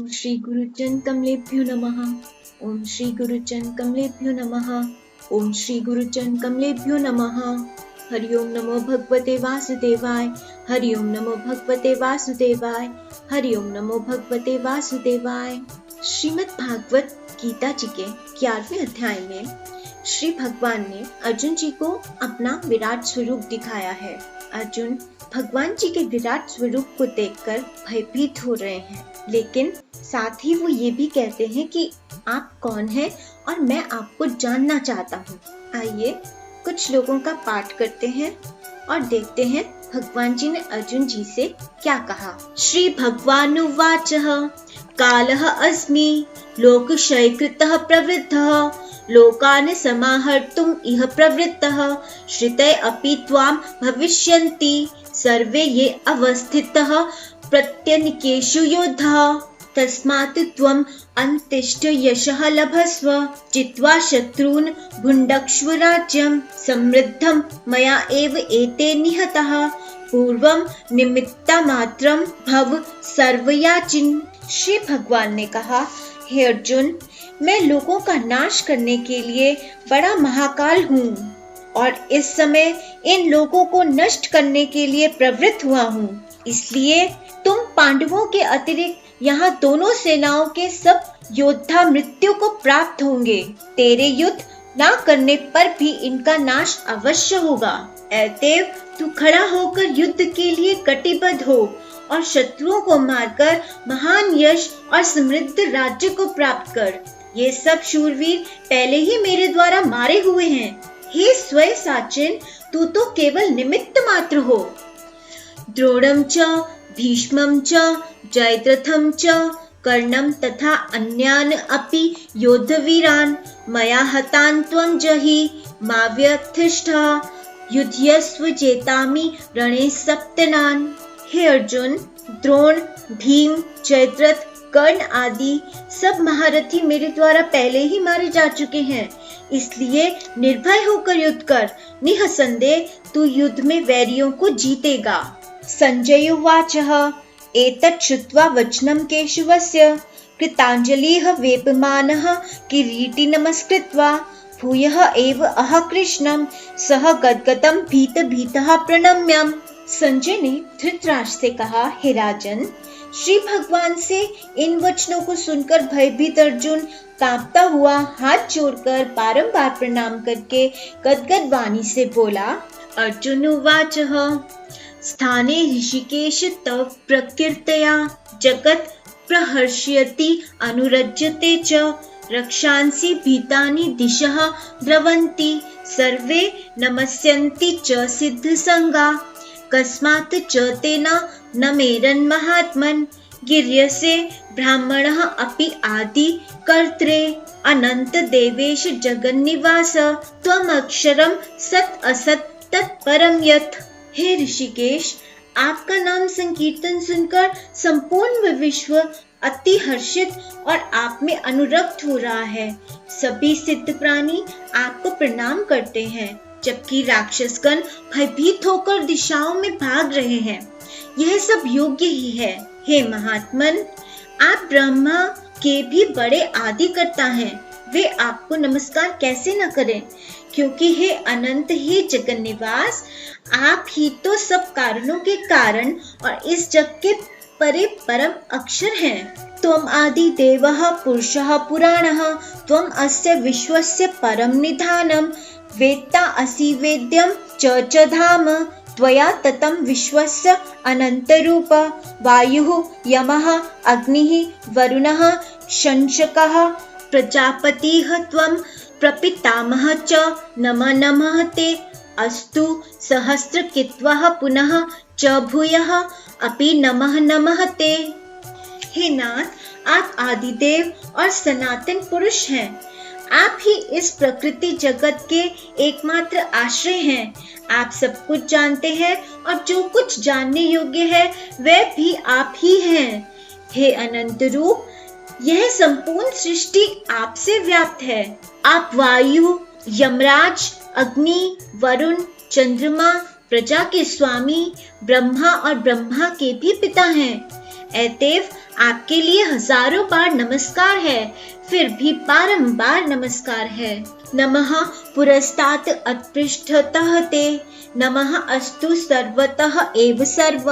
ओम श्री गुरुचरण कमलेभ्यो नमः। ओम श्री गुरुचरण कमलेभ्यो नमः। ओम श्री गुरुचरण कमलेभ्यो नमः। हरि ओम नमो भगवते वासुदेवाय। हरि ओम नमो भगवते वासुदेवाय। हरि ओम नमो भगवते वासुदेवाय। श्रीमद् भागवत गीता जी के 11वें अध्याय में श्री भगवान ने अर्जुन जी को अपना विराट स्वरूप दिखाया है। अर्जुन भगवान जी के विराट स्वरूप को देखकर भयभीत हो रहे हैं, लेकिन साथ ही वो ये भी कहते हैं कि आप कौन हैं और मैं आपको जानना चाहता हूँ। आइए कुछ लोगों का पाठ करते हैं और देखते हैं भगवान जी ने अर्जुन जी से क्या कहा। श्री भगवानुवाचः कालः अस्मि लोकक्षयकृतः प्रवृद्धः लोकान् समाहर्तुम् इह प्रवृत्तः श्रुतय अपि त्वां भविष्यन्ति सर्वे ये अवस्थितः प्रत्यनीकेषु योद्धाः तस्मात् त्वम् अन्तिष्ठ यशः लभस्व जित्वा शत्रून् भुङ्क्ष्व राज्यं समृद्धं मया एव एते निहताः पूर्वं निमित्तमात्रं भव सर्वयाचिन्। श्री भगवान ने कहा, हे अर्जुन, मैं लोगों का नाश करने के लिए बड़ा महाकाल हूँ और इस समय इन लोगों को नष्ट करने के लिए प्रवृत्त हुआ हूँ। इसलिए तुम पांडवों के अतिरिक्त यहाँ दोनों सेनाओं के सब योद्धा मृत्यु को प्राप्त होंगे। तेरे युद्ध न करने पर भी इनका नाश अवश्य होगा। अतएव तू खड़ा होकर युद्ध के लिए कटिबद्ध हो और शत्रुओं को मारकर महान यश और समृद्ध राज्य को प्राप्त कर। ये सब शूरवीर पहले ही मेरे द्वारा मारे हुए हैं। हे स्वयं साचिन, तू तो केवल निमित्त मात्र हो। द्रोणं च भीष्मं च जयद्रथं च कर्णं तथा अन्यान् अपि योद्धवीरान् मया हतान् त्वं जहि मा व्यथिष्ठा युध्यस्व जेतामि रणे सप्तनान्। हे अर्जुन, द्रोण, भीम, जयद्रथ, कर्ण आदि सब महारथी मेरे द्वारा पहले ही मारे जा चुके हैं। इसलिए निर्भय होकर युद्ध कर। निःसंदेह तू युद्ध में वैरियों को जीतेगा। संजय उवाचः एतत् श्रुत्वा वचनं केशवस्य कृताञ्जलिः वेपमानः किरीटी नमस्कृत्वा भूयः एव अह कृष्णं सह गद्गदं भीतः प्रणम्य। संजय ने धृतराष्ट्र से कहा, हे राजन, श्री भगवान से इन वचनों को सुनकर भयभीत अर्जुन कांपता हुआ हाथ जोड़कर बारंबार प्रणाम करके गदगद वाणी से बोला। अर्जुन उवाचः स्थाने ऋषिकेश तव प्रकीर्तया जगत् प्रहर्षयति अनुरज्यते च रक्षांसि भीतानि दिशः द्रवन्ति सर्वे नमस्यन्ति च सिद्धसंगा कस्मात् च तेन न मेरन् महात्मन् गिर्यसे ब्राह्मणः अपि आदि कर्त्रे अनंत देवेश जगन्निवास त्वमक्षरं सत् असत् तत्परं यत्। हे ऋषिकेश, आपका नाम संकीर्तन सुनकर संपूर्ण विश्व अति हर्षित और आप में अनुरक्त हो रहा है। सभी सिद्ध प्राणी आपको प्रणाम करते हैं, जबकि राक्षसगण भयभीत होकर दिशाओं में भाग रहे हैं। यह सब योग्य ही है। हे महात्मन, आप ब्रह्मा के भी बड़े आदि करता हैं। वे आपको नमस्कार कैसे न करें, क्योंकि हे अनंत, हे जगन निवास, आप ही तो सब कारणों के कारण और इस जग के परे परम अक्षर हैं। त्वम् आदि देवः पुरुषः पुराणः त्वम् अस्य विश्वस्य परम निधानम् वेत्ता असि वेद्यं च धाम त्वया ततं विश्वस्य अनन्तरूप वायुः यमः अग्निः वरुणः शंशकः प्रजापतिः त्वं प्रपितामहः च नमः ते अस्तु सहस्रकृत्वः पुनः च भूयः अपि नमः ते। हे नाथ, आप आदिदेव और सनातन पुरुष हैं। आप ही इस प्रकृति जगत के एकमात्र आश्रय हैं। आप सब कुछ जानते हैं और जो कुछ जानने योग्य है वह भी आप ही हैं। हे अनंत रूप, यह संपूर्ण सृष्टि आपसे व्याप्त है। आप वायु, यमराज, अग्नि, वरुण, चंद्रमा, प्रजा के स्वामी, ब्रह्मा और ब्रह्मा के भी पिता हैं। अतएव आपके लिए हजारों बार नमस्कार है, फिर भी बारंबार नमस्कार है। नमः पुरस्तात् उत्पृष्ठतः ते, नमः अस्तु सर्वतः एव सर्व,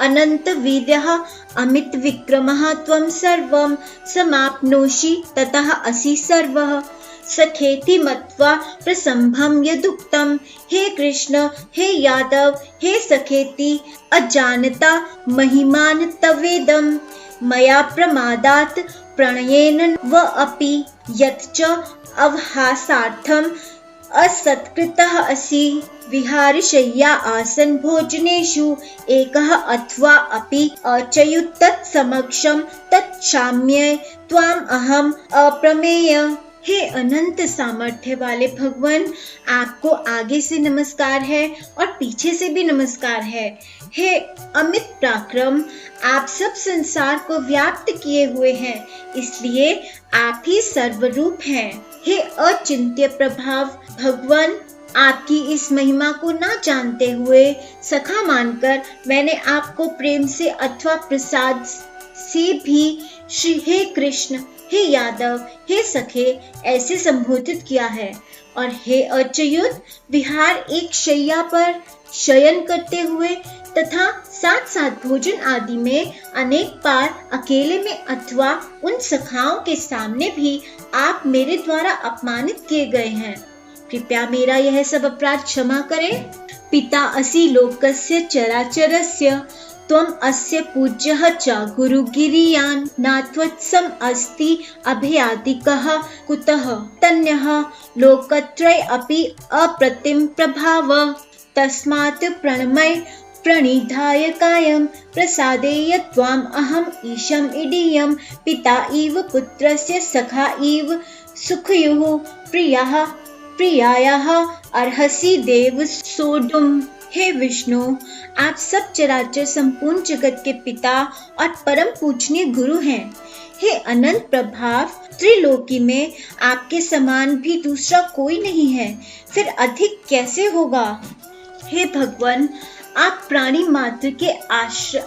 अनंत वीर्यः अमित विक्रमः त्वं सर्वं समाप्नोषि ततः असि सर्वः। सखेति मत्वा प्रसंभं यदुक्तं, हे कृष्ण हे यादव हे सखेति, अजानता महिमान तवेदं, मया प्रमादात् प्रणयेन व अपि, यच्च अवहासार्थम् असत्कृतः असि, विहारशय्या आसन भोजनेषु एकः अथवा अपि अच्युत तत् समक्षं तत्क्षाम्ये त्वाम् अहम् अप्रमेय। हे अनंत सामर्थ्य वाले भगवान, आपको आगे से नमस्कार है और पीछे से भी नमस्कार है। हे अमित पराक्रम, आप सब संसार को व्याप्त किए हुए हैं, इसलिए आप ही सर्वरूप हैं। हे अचिंत्य प्रभाव भगवान, आपकी इस महिमा को ना जानते हुए सखा मानकर मैंने आपको प्रेम से अथवा प्रसाद से भी श्री हे कृष्ण हे यादव हे सखे ऐसे संबोधित किया है। और हे अच्युत, विहार एक शैया पर शयन करते हुए तथा साथ साथ भोजन आदि में अनेक बार अकेले में अथवा उन सखाओं के सामने भी आप मेरे द्वारा अपमानित किए गए हैं। कृपया मेरा यह सब अपराध क्षमा करें। पिता असि लोकस्य चराचरस्य, त्वम् अस्य पूज्यः च गुरुगिरीयान्, नात्वत्सम अस्ति अभयादिकः कुतः तन्यः लोकत्रय अपि अप्रतिम प्रभाव, तस्मात् प्रणमय प्रणिधाय कायं प्रसादेय त्वाम् अहम् ईशम् इडीयं, पिता इव पुत्रस्य सखा इव सुखयुः, प्रियः प्रियायाः अर्हसि देव सोढुम्। हे विष्णु, आप सब चराचर संपूर्ण जगत के पिता और परम पूजनीय गुरु हैं। हे अनंत प्रभाव, त्रिलोकी में आपके समान भी दूसरा कोई नहीं है, फिर अधिक कैसे होगा। हे भगवान, आप प्राणी मात्र के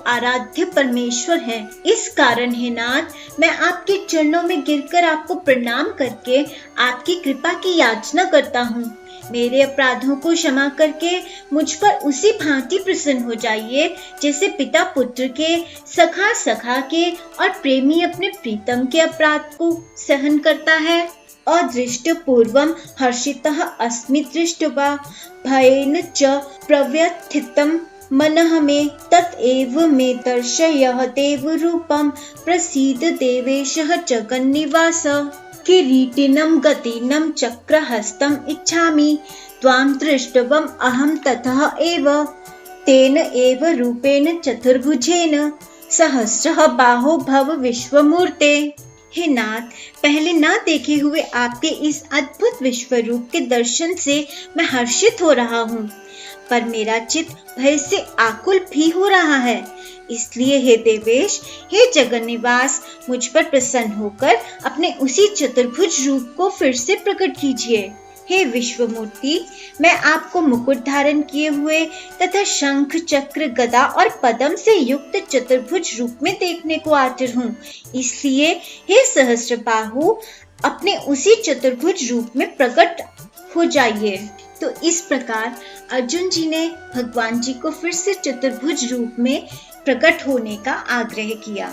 आराध्य परमेश्वर हैं। इस कारण हे नाथ, मैं आपके चरणों में गिरकर आपको प्रणाम करके आपकी कृपा की याचना करता हूँ। मेरे अपराधों को क्षमा करके मुझ पर उसी भांति प्रसन्न हो जाइए जैसे पिता पुत्र के, सखा सखा के और प्रेमी अपने प्रीतम के अपराध को सहन करता है। अदृष्ट पूर्वम हर्षितः अस्मि दृष्ट्वा, भयेन च प्रव्यथितं मनः मे, तत्एव मे दर्शय देव रूपं, प्रसीद देवेशः जगन्निवास। किरीटिनं गतिनं चक्रहस्तम् इच्छामि, त्वां दृष्टवम् अहं ततः एव, तेन एव रूपेण चतुर्भुजेन सहस्रः बाहो भव विश्वमूर्ते। हे नाथ, पहले ना देखे हुए आपके इस अद्भुत विश्व रूप के दर्शन से मैं हर्षित हो रहा हूँ, पर मेरा चित्त भय से आकुल भी हो रहा है। इसलिए हे देवेश, हे जगन्निवास, मुझ पर प्रसन्न होकर अपने उसी चतुर्भुज रूप को फिर से प्रकट कीजिए। हे विश्वमूर्ति, मैं आपको मुकुट धारण किए हुए तथा शंख चक्र गदा और पद्म से युक्त चतुर्भुज रूप में देखने को आतुर हूँ। इसलिए हे सहस्त्रबाहु, अपने उसी चतुर्भुज रूप में प्रकट हो जाइए। तो इस प्रकार अर्जुन जी ने भगवान जी को फिर से चतुर्भुज रूप में प्रकट होने का आग्रह किया।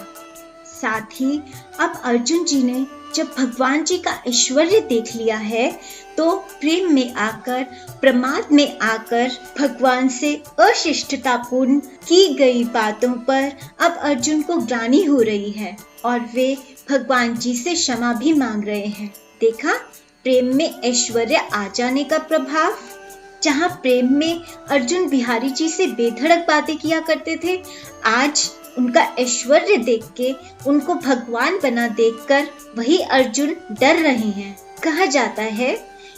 साथ ही अब अर्जुन जी ने जब भगवान जी का ऐश्वर्य देख लिया है तो प्रेम में आकर, प्रमाद में आकर भगवान से अशिष्टतापूर्ण की गई बातों पर अब अर्जुन को ग्लानि हो रही है और वे भगवान जी से क्षमा भी मांग रहे हैं। देखा प्रेम में ऐश्वर्य आ जाने का प्रभाव। जहाँ प्रेम में अर्जुन बिहारी जी से बेधड़क बातें किया करते थे, आज उनका ऐश्वर्य देख के, उनको भगवान बना देखकर वही अर्जुन डर रहे हैं। कहा जाता है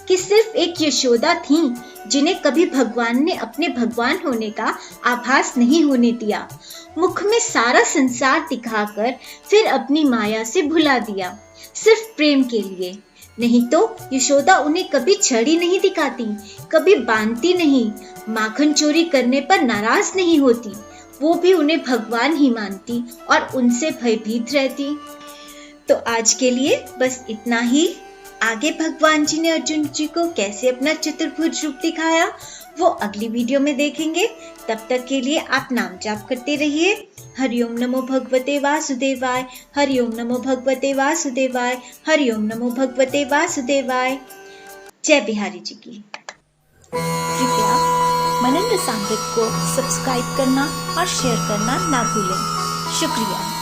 कि सिर्फ एक यशोदा थी जिन्हें कभी भगवान ने अपने भगवान होने का आभास नहीं होने दिया। मुख में सारा संसार दिखाकर फिर अपनी माया से भुला दिया, सिर्फ प्रेम के लिए। नहीं तो यशोदा उन्हें कभी छड़ी नहीं दिखाती, कभी बांधती नहीं, माखन चोरी करने पर नाराज नहीं होती। वो भी उन्हें भगवान ही मानती और उनसे भयभीत रहती। तो आज के लिए बस इतना ही। आगे भगवान जी ने अर्जुन जी को कैसे अपना चतुर्भुज रूप दिखाया वो अगली वीडियो में देखेंगे। तब तक के लिए आप नाम जाप करते रहिए। हरिओम नमो भगवते वासुदेवाय, हरिओम नमो भगवते वासुदेवाय, हरिओम नमो भगवते वासुदेवाय। जय बिहारी जी की। कृपया मनन रसामृत को सब्सक्राइब करना और शेयर करना ना भूलें। शुक्रिया।